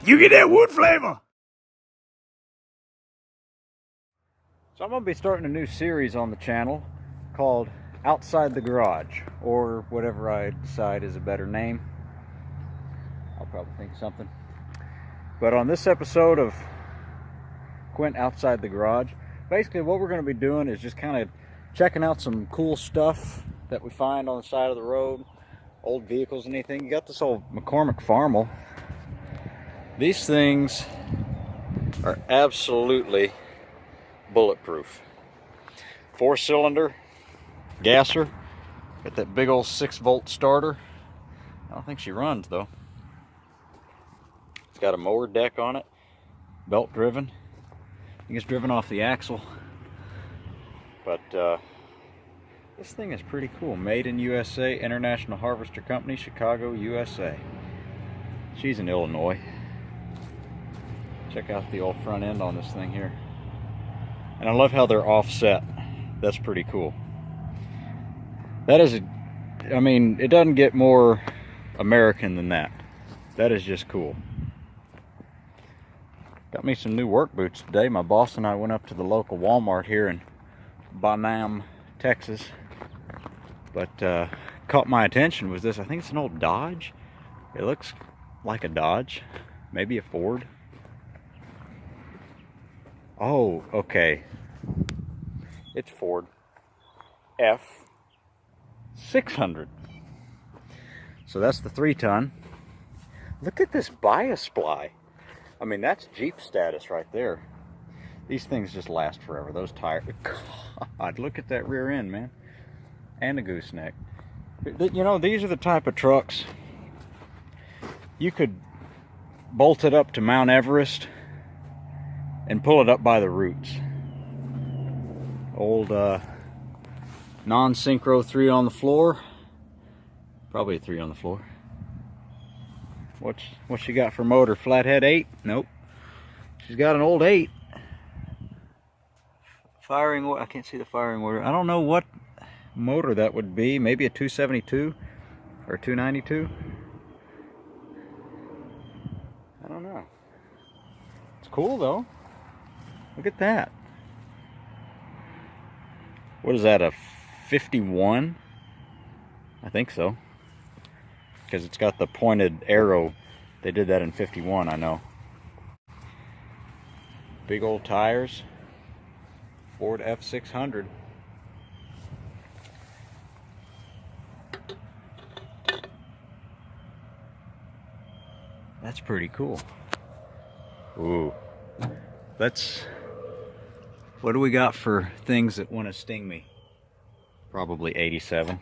You get that wood flavor. So I'm going to be starting a new series on the channel called Outside the Garage, or whatever I decide is a better name. I'll probably think of something. But on this episode of Quint Outside the Garage, basically what we're going to be doing is just kind of checking out some cool stuff that we find on the side of the road, old vehicles and anything. You got this old McCormick Farmel. These things are absolutely bulletproof. 4-cylinder gasser. Got that big old 6-volt starter. I don't think she runs though. It's got a mower deck on it, belt driven. I think it's driven off the axle. But this thing is pretty cool. Made in USA, International Harvester Company, Chicago, USA. She's in Illinois. Check out the old front end on this thing here. And I love how they're offset. That's pretty cool. That is, I mean, it doesn't get more American than that. That is just cool. Got me some new work boots today. My boss and I went up to the local Walmart here in Bonham, Texas. But caught my attention was this. I think it's an old Dodge. It looks like a Dodge, maybe a Ford. Oh, okay. It's Ford F-600. So that's the 3-ton. Look at this bias ply. I mean, that's Jeep status right there. These things just last forever. Those tires. God, look at that rear end, man. And a gooseneck. You know, these are the type of trucks you could bolt it up to Mount Everest and pull it up by the roots. Old non-synchro 3 on the floor. Probably a 3 on the floor. What she got for motor? Flathead 8? Nope. She's got an old 8. Firing, I can't see the firing order. I don't know what motor that would be. Maybe a 272 or 292. I don't know. It's cool though. Look at that. What is that, a 51? I think so. Because it's got the pointed arrow. They did that in 51, I know. Big old tires. Ford F-600. That's pretty cool. Ooh. What do we got for things that want to sting me? Probably 87.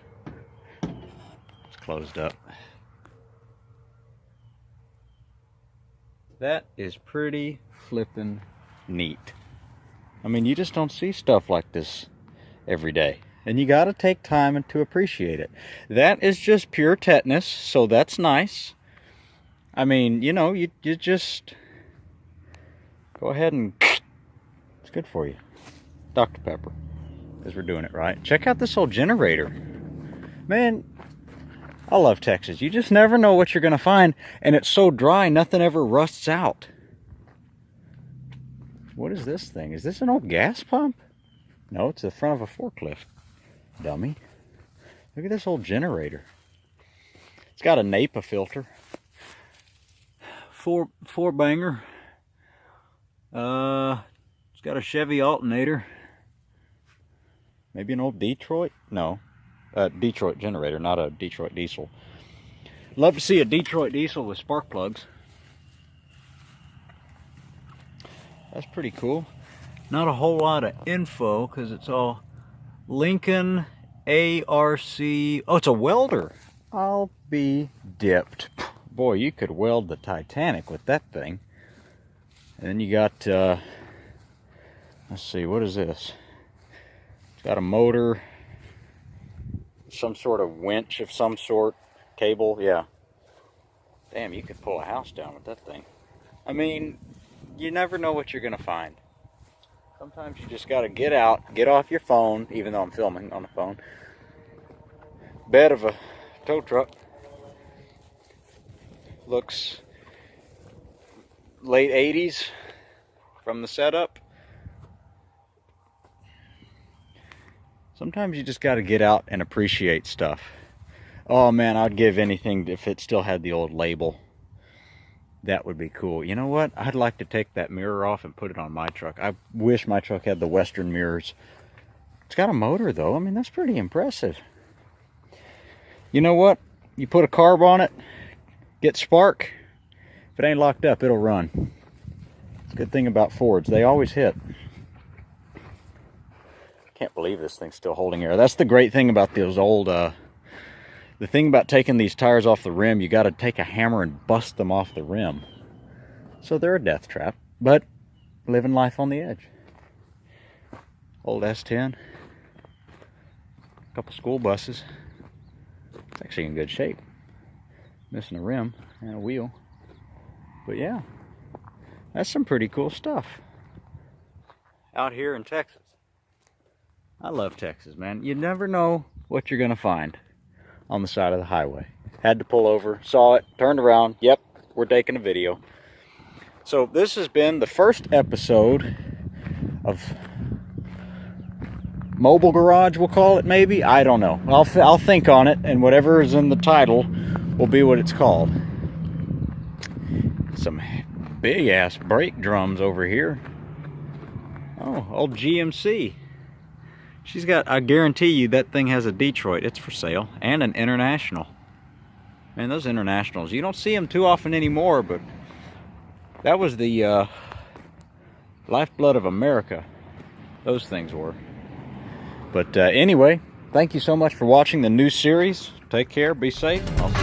It's closed up. That is pretty flippin' neat. I mean, you just don't see stuff like this every day. And you gotta take time to appreciate it. That is just pure tetanus, so that's nice. I mean, you know, you just go ahead and it's good for you. Dr. Pepper, because we're doing it right. Check out this old generator. Man, I love Texas. You just never know what you're going to find, and it's so dry, nothing ever rusts out. What is this thing? Is this an old gas pump? No, it's the front of a forklift. Dummy. Look at this old generator. It's got a Napa filter. Four banger. It's got a Chevy alternator. Maybe an old Detroit? No. Detroit generator, not a Detroit diesel. Love to see a Detroit diesel with spark plugs. That's pretty cool. Not a whole lot of info because it's all Lincoln ARC. Oh, it's a welder. I'll be dipped. Boy, you could weld the Titanic with that thing. And then you got, let's see, what is this? It's got a motor, some sort of winch of some sort, cable, yeah. Damn, you could pull a house down with that thing. I mean, you never know what you're going to find. Sometimes you just got to get out, get off your phone, even though I'm filming on the phone. Bed of a tow truck. Looks late 80s from the setup. Sometimes you just got to get out and appreciate stuff. Oh man, I'd give anything if it still had the old label. That would be cool. You know what? I'd like to take that mirror off and put it on my truck. I wish my truck had the Western mirrors. It's got a motor though. I mean, that's pretty impressive. You know what? You put a carb on it, get spark. If it ain't locked up, it'll run. It's a good thing about Fords. They always hit. Can't believe this thing's still holding air. That's the great thing about those old, the thing about taking these tires off the rim, you got to take a hammer and bust them off the rim. So they're a death trap, but living life on the edge. Old S10. A couple school buses. It's actually in good shape. Missing a rim and a wheel. But yeah, that's some pretty cool stuff out here in Texas. I love Texas, man. You never know what you're gonna find on the side of the highway. Had to pull over, saw it, turned around. Yep, we're taking a video. So this has been the first episode of Mobile Garage, we'll call it maybe. I don't know. I'll think on it, and whatever is in the title will be what it's called. Some big ass brake drums over here. Oh, old GMC. She's got, I guarantee you that thing has a Detroit. It's for sale. And an International. Man, those Internationals, you don't see them too often anymore, but that was the lifeblood of America. Those things were. But anyway, thank you so much for watching the new series. Take care, be safe. I'll see you